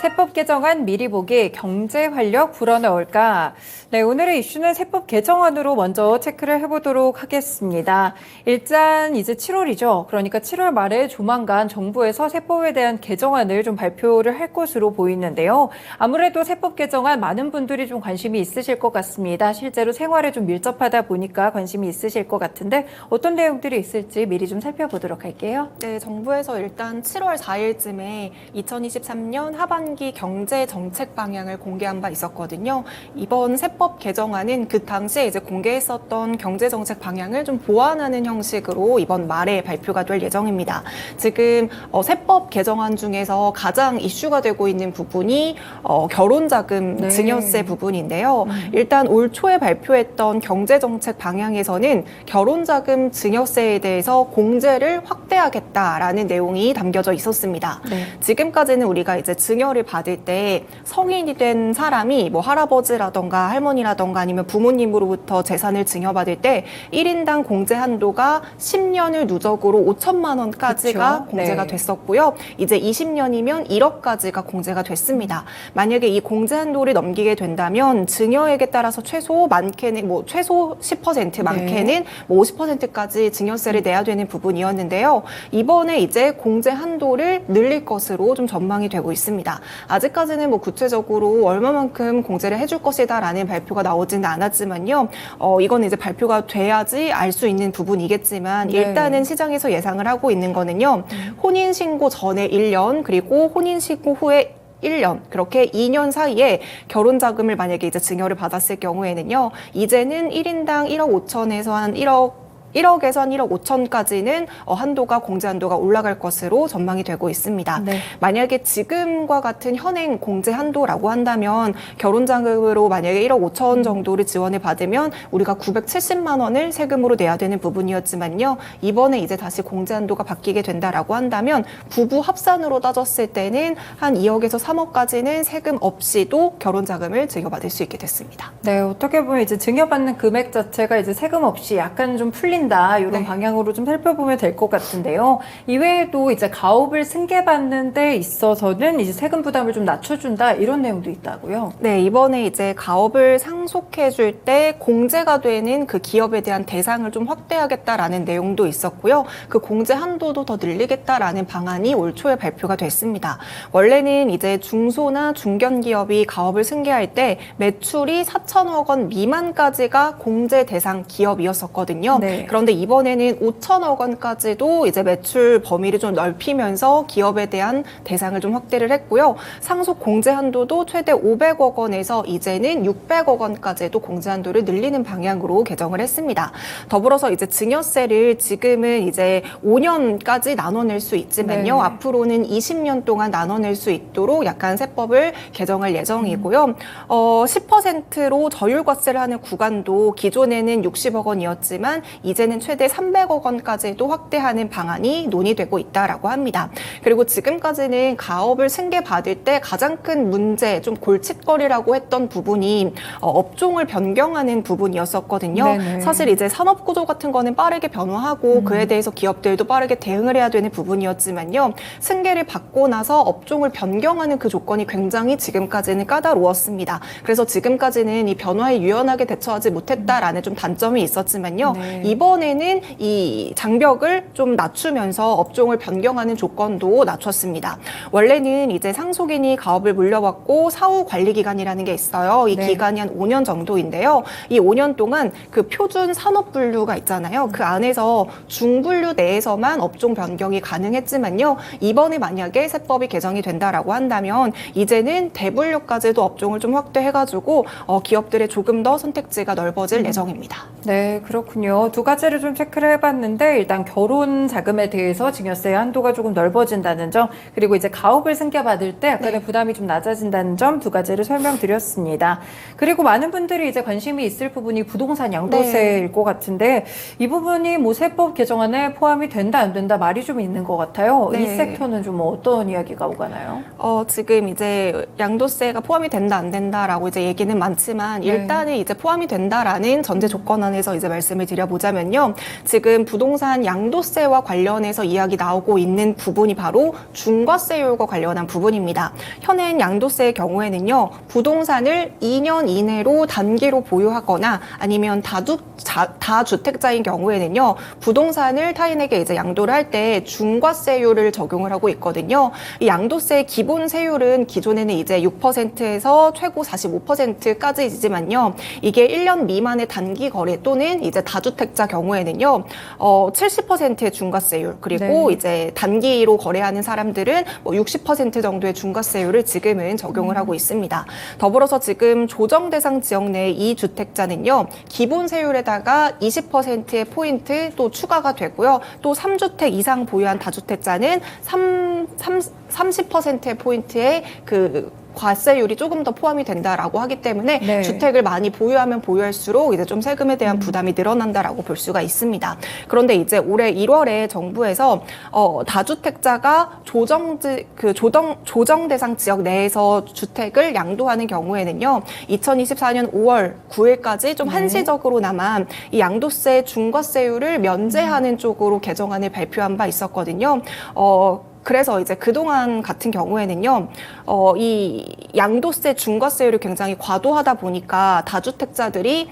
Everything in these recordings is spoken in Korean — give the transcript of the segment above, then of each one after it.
세법 개정안 미리 보기 경제 활력 불어넣을까? 네, 오늘의 이슈는 세법 개정안으로 먼저 체크를 해보도록 하겠습니다. 일단 이제 7월이죠. 그러니까 7월 말에 조만간 정부에서 세법에 대한 개정안을 좀 발표를 할 것으로 보이는데요. 아무래도 세법 개정안 많은 분들이 좀 관심이 있으실 것 같습니다. 실제로 생활에 좀 밀접하다 보니까 관심이 있으실 것 같은데 어떤 내용들이 있을지 미리 좀 살펴보도록 할게요. 네, 정부에서 일단 7월 4일쯤에 2023년 하반기 경제 정책 방향을 공개한 바 있었거든요. 이번 세법 개정안은 그 당시에 이제 공개했었던 경제 정책 방향을 좀 보완하는 형식으로 이번 말에 발표가 될 예정입니다. 지금 세법 개정안 중에서 가장 이슈가 되고 있는 부분이 결혼자금 증여세 부분인데요. 일단 올 초에 발표했던 경제 정책 방향에서는 결혼자금 증여세에 대해서 공제를 확대하겠다라는 내용이 담겨져 있었습니다. 지금까지는 우리가 이제 증여를 받을 때 성인이 된 사람이 뭐 할아버지라던가 할머니라던가 아니면 부모님으로부터 재산을 증여받을 때 1인당 공제 한도가 10년을 누적으로 5천만 원까지가 그렇죠. 공제가 됐었고요. 이제 20년이면 1억까지가 공제가 됐습니다. 만약에 이 공제 한도를 넘기게 된다면 증여액에 따라서 최소 많게는 최소 10% 많게는 50%까지 증여세를 내야 되는 부분이었는데요. 이번에 이제 공제 한도를 늘릴 것으로 좀 전망이 되고 있습니다. 아직까지는 구체적으로 얼마만큼 공제를 해줄 것이다라는 발표가 나오지는 않았지만요. 이건 이제 발표가 돼야지 알 수 있는 부분이겠지만 일단은 시장에서 예상을 하고 있는 거는요. 혼인신고 전에 1년 그리고 혼인신고 후에 1년, 그렇게 2년 사이에 결혼자금을 만약에 이제 증여를 받았을 경우에는요, 이제는 1인당 1억 5천에서 한 1억에서 한 1억 5천까지는 한도가 공제 한도가 올라갈 것으로 전망이 되고 있습니다. 만약에 지금과 같은 현행 공제 한도라고 한다면 결혼자금으로 만약에 1억 5천 정도를 지원을 받으면 우리가 970만 원을 세금으로 내야 되는 부분이었지만요. 이번에 이제 다시 공제 한도가 바뀌게 된다라고 한다면 부부 합산으로 따졌을 때는 한 2억에서 3억까지는 세금 없이도 결혼자금을 증여받을 수 있게 됐습니다. 네, 어떻게 보면 이제 증여받는 금액 자체가 이제 세금 없이 약간 좀 풀린 이런 방향으로 좀 살펴보면 될 것 같은데요. 이외에도 이제 가업을 승계받는 데 있어서는 이제 세금 부담을 좀 낮춰준다 이런 내용도 있다고요. 네, 이번에 이제 가업을 상속해줄 때 공제가 되는 그 기업에 대한 대상을 좀 확대하겠다라는 내용도 있었고요. 그 공제 한도도 더 늘리겠다라는 방안이 올 초에 발표가 됐습니다. 원래는 이제 중소나 중견 기업이 가업을 승계할 때 매출이 4천억 원 미만까지가 공제 대상 기업이었었거든요. 그런데 이번에는 5천억 원까지도 이제 매출 범위를 좀 넓히면서 기업에 대한 대상을 좀 확대를 했고요. 상속 공제 한도도 최대 500억 원에서 이제는 600억 원까지도 공제 한도를 늘리는 방향으로 개정을 했습니다. 더불어서 이제 증여세를 지금은 이제 5년까지 나눠낼 수 있지만요. 앞으로는 20년 동안 나눠낼 수 있도록 약간 세법을 개정할 예정이고요. 10%로 저율과세를 하는 구간도 기존에는 60억 원이었지만 이제는 최대 300억 원까지도 확대하는 방안이 논의되고 있다라고 합니다. 그리고 지금까지는 가업을 승계받을 때 가장 큰 문제, 좀 골칫거리라고 했던 부분이 업종을 변경하는 부분이었었거든요. 사실 이제 산업구조 같은 거는 빠르게 변화하고 그에 대해서 기업들도 빠르게 대응을 해야 되는 부분이었지만요. 승계를 받고 나서 업종을 변경하는 그 조건이 굉장히 지금까지는 까다로웠습니다. 그래서 지금까지는 이 변화에 유연하게 대처하지 못했다라는 좀 단점이 있었지만요. 이번에는 이 장벽을 좀 낮추면서 업종을 변경하는 조건도 낮췄습니다. 원래는 이제 상속인이 가업을 물려받고 사후 관리 기간이라는 게 있어요. 이 기간이 한 5년 정도인데요. 이 5년 동안 그 표준 산업 분류가 있잖아요. 그 안에서 중분류 내에서만 업종 변경이 가능했지만요. 이번에 만약에 세법이 개정이 된다라고 한다면 이제는 대분류까지도 업종을 좀 확대해가지고 기업들의 조금 더 선택지가 넓어질 예정입니다. 네, 그렇군요. 두 가지를 좀 체크를 해봤는데 일단 결혼 자금에 대해서 증여세 한도가 조금 넓어진다는 점, 그리고 이제 가업을 승계받을 때 약간의 부담이 좀 낮아진다는 점 두 가지를 설명드렸습니다. 그리고 많은 분들이 이제 관심이 있을 부분이 부동산 양도세일 것 같은데 이 부분이 세법 개정안에 포함이 된다 안 된다 말이 좀 있는 것 같아요. 이 섹터는 좀 어떤 이야기가 오가나요? 지금 이제 양도세가 포함이 된다 안 된다라고 이제 얘기는 많지만 일단은 이제 포함이 된다라는 전제 조건 안에서 이제 말씀을 드려보자면 뭐냐면요. 지금 부동산 양도세와 관련해서 이야기 나오고 있는 부분이 바로 중과세율과 관련한 부분입니다. 현행 양도세의 경우에는요. 부동산을 2년 이내로 단기로 보유하거나 아니면 다주택자인 경우에는요. 부동산을 타인에게 이제 양도를 할 때 중과세율을 적용을 하고 있거든요. 이 양도세의 기본 세율은 기존에는 이제 6%에서 최고 45%까지이지만요. 이게 1년 미만의 단기 거래 또는 이제 다주택자 경우에는요, 70%의 중과세율, 그리고 네. 이제 단기로 거래하는 사람들은 뭐 60% 정도의 중과세율을 지금은 적용을 하고 있습니다. 더불어서 지금 조정 대상 지역 내 이 주택자는요, 기본 세율에다가 20%의 포인트 또 추가가 되고요. 또 3주택 이상 보유한 다주택자는 30%의 포인트의 그 과세율이 조금 더 포함이 된다라고 하기 때문에 네. 주택을 많이 보유하면 보유할수록 이제 좀 세금에 대한 부담이 늘어난다라고 볼 수가 있습니다. 그런데 이제 올해 1월에 정부에서 다주택자가 조정 대상 지역 내에서 주택을 양도하는 경우에는요, 2024년 5월 9일까지 좀 네. 한시적으로나마 이 양도세 중과세율을 면제하는 쪽으로 개정안을 발표한 바 있었거든요. 그래서 이제 그동안 같은 경우에는요, 이 양도세 중과세율이 굉장히 과도하다 보니까 다주택자들이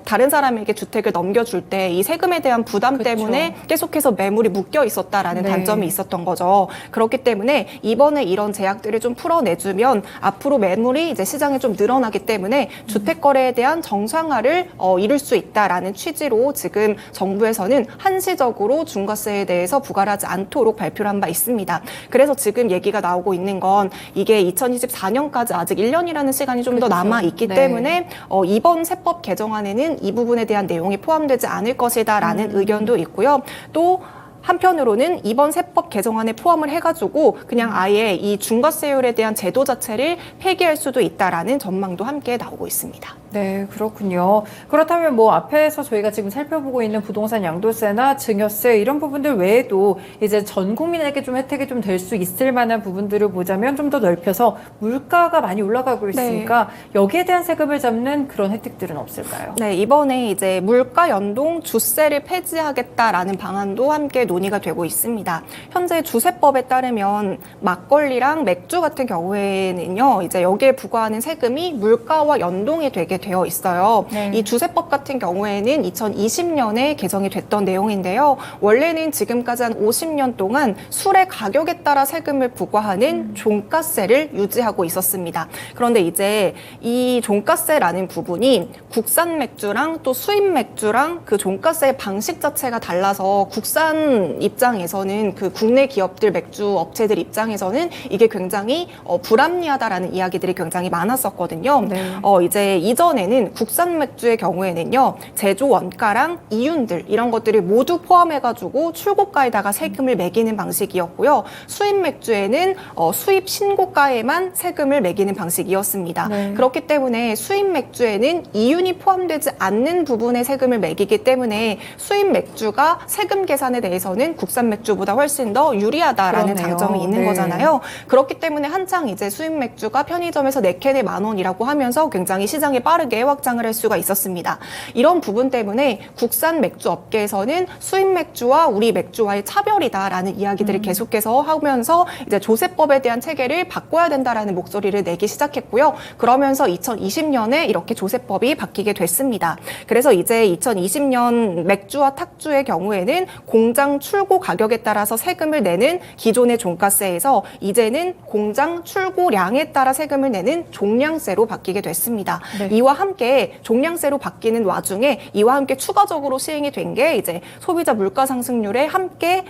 다른 사람에게 주택을 넘겨줄 때 이 세금에 대한 부담 그렇죠. 때문에 계속해서 매물이 묶여 있었다라는 네. 단점이 있었던 거죠. 그렇기 때문에 이번에 이런 제약들을 좀 풀어내주면 앞으로 매물이 이제 시장에 좀 늘어나기 때문에 주택 거래에 대한 정상화를 이룰 수 있다라는 취지로 지금 정부에서는 한시적으로 중과세에 대해서 부과를 하지 않도록 발표를 한 바 있습니다. 그래서 지금 얘기가 나오고 있는 건 이게 2024년까지 아직 1년이라는 시간이 좀 더 그렇죠. 남아 있기 네. 때문에 이번 세법 개정안에는 이 부분에 대한 내용이 포함되지 않을 것이다라는 의견도 있고요. 또 한편으로는 이번 세법 개정안에 포함을 해가지고 그냥 아예 이 중과세율에 대한 제도 자체를 폐기할 수도 있다라는 전망도 함께 나오고 있습니다. 네, 그렇군요. 그렇다면 뭐 앞에서 저희가 지금 살펴보고 있는 부동산 양도세나 증여세 이런 부분들 외에도 이제 전 국민에게 좀 혜택이 좀 될 수 있을 만한 부분들을 보자면 좀 더 넓혀서 물가가 많이 올라가고 있으니까 여기에 대한 세금을 잡는 그런 혜택들은 없을까요? 네, 이번에 이제 물가 연동 주세를 폐지하겠다라는 방안도 함께 논의가 되고 있습니다. 현재 주세법에 따르면 막걸리랑 맥주 같은 경우에는요, 이제 여기에 부과하는 세금이 물가와 연동이 되게 되어 있어요. 네. 이 주세법 같은 경우에는 2020년에 개정이 됐던 내용인데요. 원래는 지금까지 한 50년 동안 술의 가격에 따라 세금을 부과하는 종가세를 유지하고 있었습니다. 그런데 이제 이 종가세라는 부분이 국산 맥주랑 또 수입 맥주랑 그 종가세 방식 자체가 달라서 국산 입장에서는 그 국내 기업들 맥주 업체들 입장에서는 이게 굉장히 불합리하다라는 이야기들이 굉장히 많았었거든요. 네. 이제 이전에는 국산 맥주의 경우에는요, 제조 원가랑 이윤들 이런 것들을 모두 포함해가지고 출고가에다가 세금을 매기는 방식이었고요. 수입 맥주에는 수입 신고가에만 세금을 매기는 방식이었습니다. 네. 그렇기 때문에 수입 맥주에는 이윤이 포함되지 않는 부분에 세금을 매기기 때문에 수입 맥주가 세금 계산에 대해서는 국산 맥주보다 훨씬 더 유리하다라는 그러네요. 장점이 있는 네. 거잖아요. 그렇기 때문에 한창 이제 수입 맥주가 편의점에서 4캔에 10,000원이라고 하면서 굉장히 시장에 빠르게 확장을 할 수가 있었습니다. 이런 부분 때문에 국산 맥주 업계에서는 수입 맥주와 우리 맥주와의 차별이다라는 이야기들을 계속해서 하면서 이제 조세법에 대한 체계를 바꿔야 된다라는 목소리를 내기 시작했고요. 그러면서 2020년에 이렇게 조세법이 바뀌게 됐습니다. 그래서 이제 2020년 맥주와 탁주의 경우에는 공장 출고 가격에 따라서 세금을 내는 기존의 종가세에서 이제는 공장 출고량에 따라 세금을 내는 종량세로 바뀌게 됐습니다. 네. 이와 함께 종량세로 바뀌는 와중에 이와 함께 추가적으로 시행이 된 게 이제 소비자 물가 상승률에 함께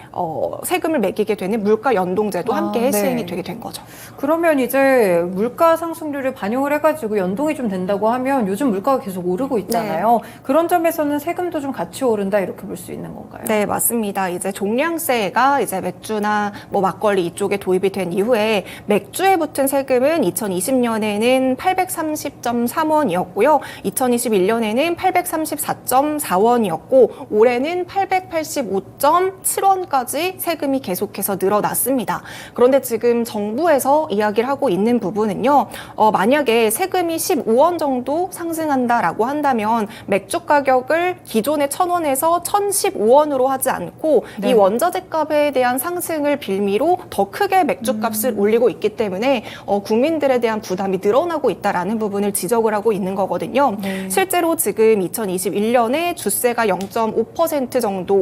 세금을 매기게 되는 물가 연동제도 함께 네. 시행이 되게 된 거죠. 그러면 이제 물가 상승률을 반영을 해가지고 연동이 좀 된다고 하면 요즘 물가가 계속 오르고 있잖아요. 그런 점에서는 세금도 좀 같이 오른다 이렇게 볼 수 있는 건가요? 네, 맞습니다. 이제 종량세가 이제 맥주나 뭐 막걸리 이쪽에 도입이 된 이후에 맥주에 붙은 세금은 2020년에는 830.3원이었고요. 2021년에는 834.4원이었고 올해는 885.7원까지 세금이 계속해서 늘어났습니다. 그런데 지금 정부에서 이야기를 하고 있는 부분은요. 만약에 세금이 15원 정도 상승한다라고 한다면 맥주 가격을 기존의 1,000원에서 1,015원으로 하지 않고 네. 이 원자재 값에 대한 상승을 빌미로 더 크게 맥주 값을 올리고 있기 때문에 국민들에 대한 부담이 늘어나고 있다라는 부분을 지적을 하고 있는 거거든요. 네. 실제로 지금 2021년에 주세가 0.5% 정도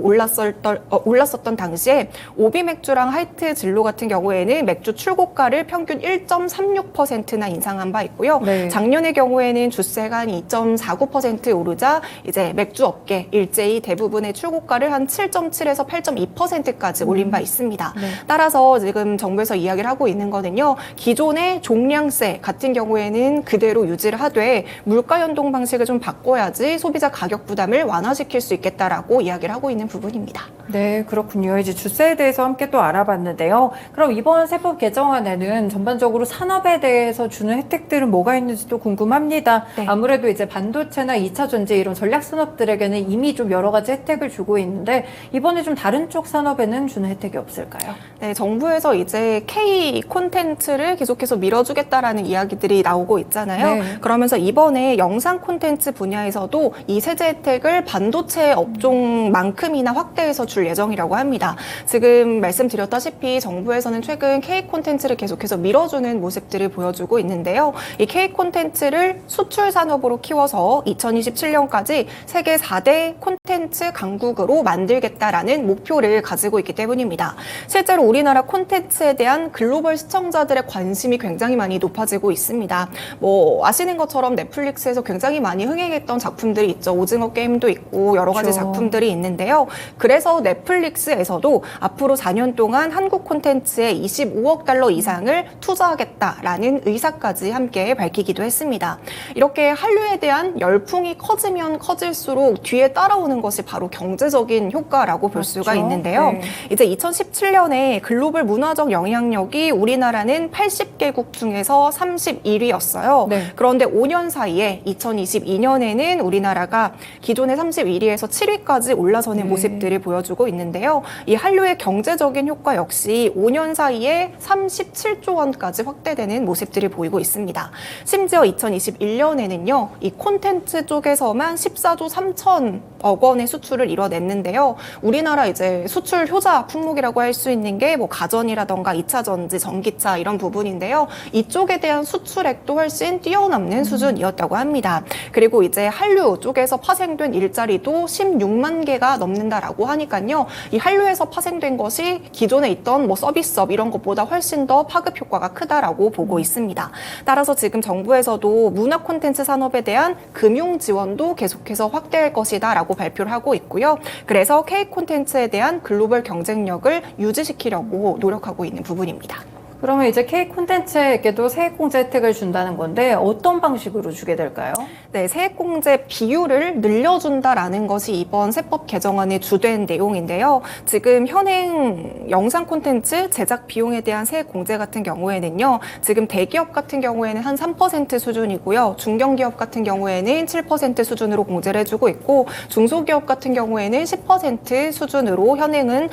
올랐었던 당시에 오비 맥주랑 하이트 진로 같은 경우에는 맥주 출고가를 평균 1.36%나 인상한 바 있고요. 네. 작년의 경우에는 주세가 한 2.49% 오르자 이제 맥주 업계 일제히 대부분의 출고가를 한 7.7에서 8.2%까지 올린 바 있습니다. 네. 따라서 지금 정부에서 이야기를 하고 있는 거는요. 기존의 종량세 같은 경우에는 그대로 유지를 하되 물가 연동 방식을 좀 바꿔야지 소비자 가격 부담을 완화시킬 수 있겠다라고 이야기를 하고 있는 부분입니다. 네, 그렇군요. 이제 주세에 대해서 함께 또 알아봤는데요. 그럼 이번 세법 개정안에는 전반적으로 산업에 대해서 주는 혜택들은 뭐가 있는지도 궁금합니다. 네. 아무래도 이제 반도체나 2차 전지 이런 전략 산업들에게는 이미 좀 여러 가지 혜택을 주고 있는데 이번에 좀 다른 쪽 산업에는 주는 혜택이 없을까요? 네, 정부에서 이제 K 콘텐츠를 계속해서 밀어주겠다라는 이야기들이 나오고 있잖아요. 네. 그러면서 이번에 영상 콘텐츠 분야에서도 이 세제 혜택을 반도체 업종만큼이나 확대해서 줄 예정이라고 합니다. 지금 말씀드렸다시피 정부에서는 최근 K 콘텐츠를 계속해서 밀어주는 모습들을 보여주고 있는데요. 이 K 콘텐츠를 수출 산업으로 키워서 2027년까지 세계 4대 콘텐츠 강국으로 만들겠다라는 목표를 가지고 있기 때문입니다. 실제로 우리나라 콘텐츠에 대한 글로벌 시청자들의 관심이 굉장히 많이 높아지고 있습니다. 뭐 아시는 것처럼 넷플릭스에서 굉장히 많이 흥행했던 작품들이 있죠. 오징어 게임도 있고 여러 가지 그렇죠. 작품들이 있는데요. 그래서 넷플릭스에서도 앞으로 4년 동안 한국 콘텐츠에 25억 달러 이상을 투자하겠다라는 의사까지 함께 밝히기도 했습니다. 이렇게 한류에 대한 열풍이 커지면 커질수록 뒤에 따라오는 것이 바로 경제적인 효과라고 볼 수가 맞죠? 있는데요. 네. 이제 2017년에 글로벌 문화적 영향력이 우리나라는 80개국 중에서 31위였어요. 네. 그런데 5년 사이에 2022년에는 우리나라가 기존의 31위에서 7위까지 올라서는 네. 모습들을 보여주고 있는데요. 이 한류의 경제적인 효과 역시 5년 사이에 37조 원까지 확대되는 모습들을 보이고 있습니다. 심지어 2021년에는요. 이 콘텐츠 쪽에서만 14조 3천억 원의 수출을 이뤄냈는데요. 우리나라 이제 수출 효자 품목이라고 할 수 있는 게 뭐 가전이라던가 2차 전지, 전기차 이런 부분인데요. 이쪽에 대한 수출액도 훨씬 뛰어넘는 수준이었다고 합니다. 그리고 이제 한류 쪽에서 파생된 일자리도 16만 개가 넘는다라고 하니까요. 이 한류에서 파생된 것이 기존에 있던 뭐 서비스업 이런 것보다 훨씬 더 파급 효과가 크다라고 보고 있습니다. 따라서 지금 정부에서도 문화 콘텐츠 산업에 대한 금융 지원도 계속해서 확대할 것이다라고 발표를 하고 있고요. 그래서 K 콘텐츠에 대한 글로벌 경쟁력을 유지시키려고 노력하고 있는 부분입니다. 그러면 이제 K 콘텐츠에게도 세액공제 혜택을 준다는 건데 어떤 방식으로 주게 될까요? 네, 세액공제 비율을 늘려준다라는 것이 이번 세법 개정안의 주된 내용인데요. 지금 현행 영상 콘텐츠 제작 비용에 대한 세액공제 같은 경우에는요. 지금 대기업 같은 경우에는 한 3% 수준이고요. 중견기업 같은 경우에는 7% 수준으로 공제를 해주고 있고 중소기업 같은 경우에는 10% 수준으로 현행은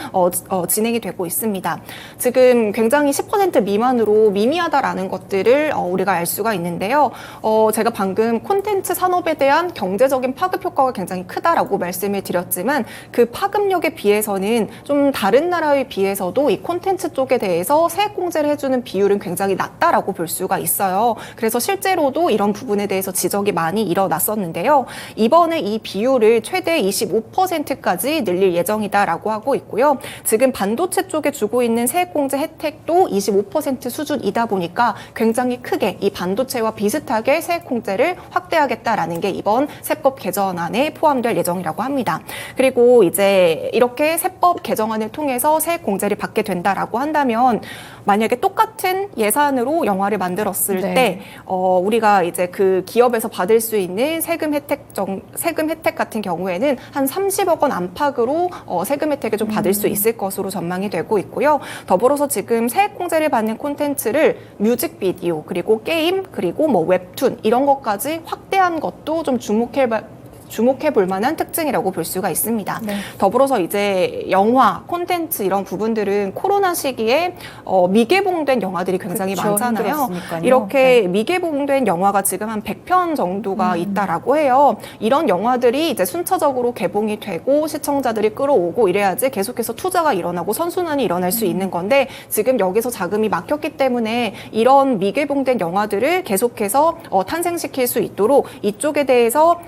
진행이 되고 있습니다. 지금 굉장히 10% 미만으로 미미하다라는 것들을 우리가 알 수가 있는데요. 제가 방금 콘텐츠 산업에 대한 경제적인 파급 효과가 굉장히 크다라고 말씀을 드렸지만 그 파급력에 비해서는 좀 다른 나라에 비해서도 이 콘텐츠 쪽에 대해서 세액 공제를 해주는 비율은 굉장히 낮다라고 볼 수가 있어요. 그래서 실제로도 이런 부분에 대해서 지적이 많이 일어났었는데요. 이번에 이 비율을 최대 25%까지 늘릴 예정이다라고 하고 있고요. 지금 반도체 쪽에 주고 있는 세액 공제 혜택도 25% 수준이다 보니까 굉장히 크게 이 반도체와 비슷하게 세액 공제를 확대하겠다라는 게 이번 세법 개정안에 포함될 예정이라고 합니다. 그리고 이제 이렇게 세법 개정안을 통해서 세액 공제를 받게 된다라고 한다면 만약에 똑같은 예산으로 영화를 만들었을 네. 때 우리가 이제 그 기업에서 받을 수 있는 세금 혜택 같은 경우에는 한 30억 원 안팎으로 세금 혜택을 좀 받을 수 있을 것으로 전망이 되고 있고요. 더불어서 지금 세액공제를 받는 콘텐츠를 뮤직비디오 그리고 게임 그리고 뭐 웹툰 이런 것까지 확대한 것도 좀 주목해 볼 만한 특징이라고 볼 수가 있습니다. 네. 더불어서 이제 영화, 콘텐츠 이런 부분들은 코로나 시기에 미개봉된 영화들이 굉장히 그쵸, 많잖아요. 힘들었으니까요. 이렇게 네. 미개봉된 영화가 지금 한 100편 정도가 있다라고 해요. 이런 영화들이 이제 순차적으로 개봉이 되고 시청자들이 끌어오고 이래야지 계속해서 투자가 일어나고 선순환이 일어날 수 있는 건데 지금 여기서 자금이 막혔기 때문에 이런 미개봉된 영화들을 계속해서 탄생시킬 수 있도록 이쪽에 대해서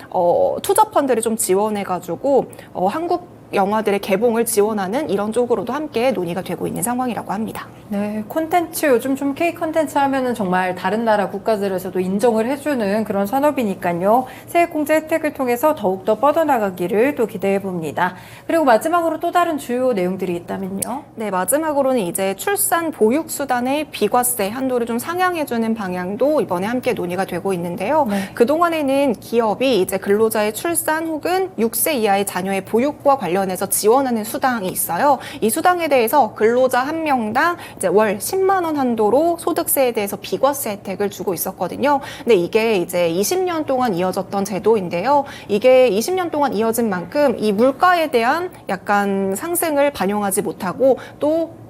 투자 펀드를 좀 지원해가지고 한국 영화들의 개봉을 지원하는 이런 쪽으로도 함께 논의가 되고 있는 상황이라고 합니다. 네, 콘텐츠 요즘 좀 K 콘텐츠 하면은 정말 다른 나라 국가들에서도 인정을 해주는 그런 산업이니까요. 세액공제 혜택을 통해서 더욱더 뻗어나가기를 또 기대해 봅니다. 그리고 마지막으로 또 다른 주요 내용들이 있다면요. 네, 마지막으로는 이제 출산 보육 수단의 비과세 한도를 좀 상향해주는 방향도 이번에 함께 논의가 되고 있는데요. 네. 그동안에는 기업이 이제 근로자의 출산 혹은 6세 이하의 자녀의 보육과 관련해서 지원하는 수당이 있어요. 이 수당에 대해서 근로자 한 명당 이제 월 10만 원 한도로 소득세에 대해서 비과세 혜택을 주고 있었거든요. 근데 이게 이제 20년 동안 이어졌던 제도인데요. 이게 20년 동안 이어진 만큼 이 물가에 대한 약간 상승을 반영하지 못하고 또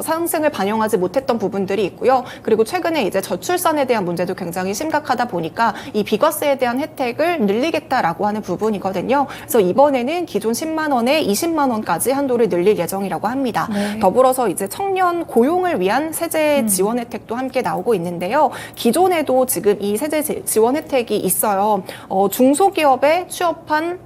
상승을 반영하지 못했던 부분들이 있고요. 그리고 최근에 이제 저출산에 대한 문제도 굉장히 심각하다 보니까 이 비과세에 대한 혜택을 늘리겠다라고 하는 부분이거든요. 그래서 이번에는 기존 10만 원에 20만 원까지 한도를 늘릴 예정이라고 합니다. 네. 더불어서 이제 청년 고용을 위한 세제 지원 혜택도 함께 나오고 있는데요. 기존에도 지금 이 세제 지원 혜택이 있어요. 중소기업에 취업한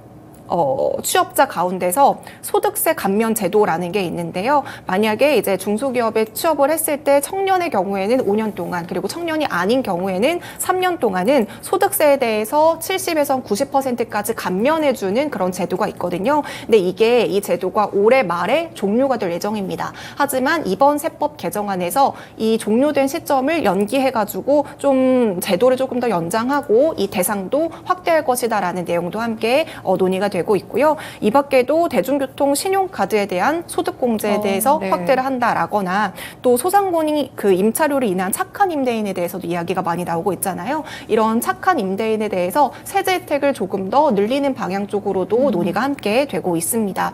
취업자 가운데서 소득세 감면 제도라는 게 있는데요. 만약에 이제 중소기업에 취업을 했을 때 청년의 경우에는 5년 동안 그리고 청년이 아닌 경우에는 3년 동안은 소득세에 대해서 70에서 90%까지 감면해주는 그런 제도가 있거든요. 근데 이 제도가 올해 말에 종료가 될 예정입니다. 하지만 이번 세법 개정안에서 이 종료된 시점을 연기해가지고 좀 제도를 조금 더 연장하고 이 대상도 확대할 것이다라는 내용도 함께 논의가 되고 있고요. 이 밖에도 대중교통 신용카드에 대한 소득공제에 대해서 네. 확대를 한다라거나 또 소상공인이 그 임차료로 인한 착한 임대인에 대해서도 이야기가 많이 나오고 있잖아요. 이런 착한 임대인에 대해서 세제 혜택을 조금 더 늘리는 방향 쪽으로도 논의가 함께 되고 있습니다.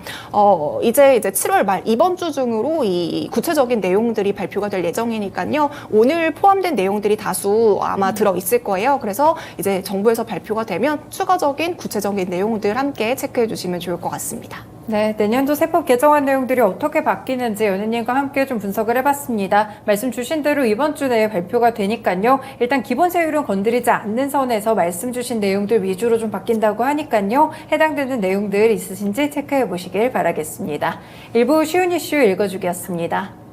이제 7월 말 이번 주 중으로 이 구체적인 내용들이 발표가 될 예정이니까요. 오늘 포함된 내용들이 다수 아마 들어 있을 거예요. 그래서 이제 정부에서 발표가 되면 추가적인 구체적인 내용들 함께 체크해 주시면 좋을 것 같습니다. 네, 내년도 세법 개정안 내용들이 어떻게 바뀌는지 연우님과 함께 좀 분석을 해봤습니다. 말씀 주신 대로 이번 주 내에 발표가 되니까요. 일단 기본 세율은 건드리지 않는 선에서 말씀 주신 내용들 위주로 좀 바뀐다고 하니까요. 해당되는 내용들 있으신지 체크해 보시길 바라겠습니다. 일부 쉬운 이슈 읽어주기였습니다.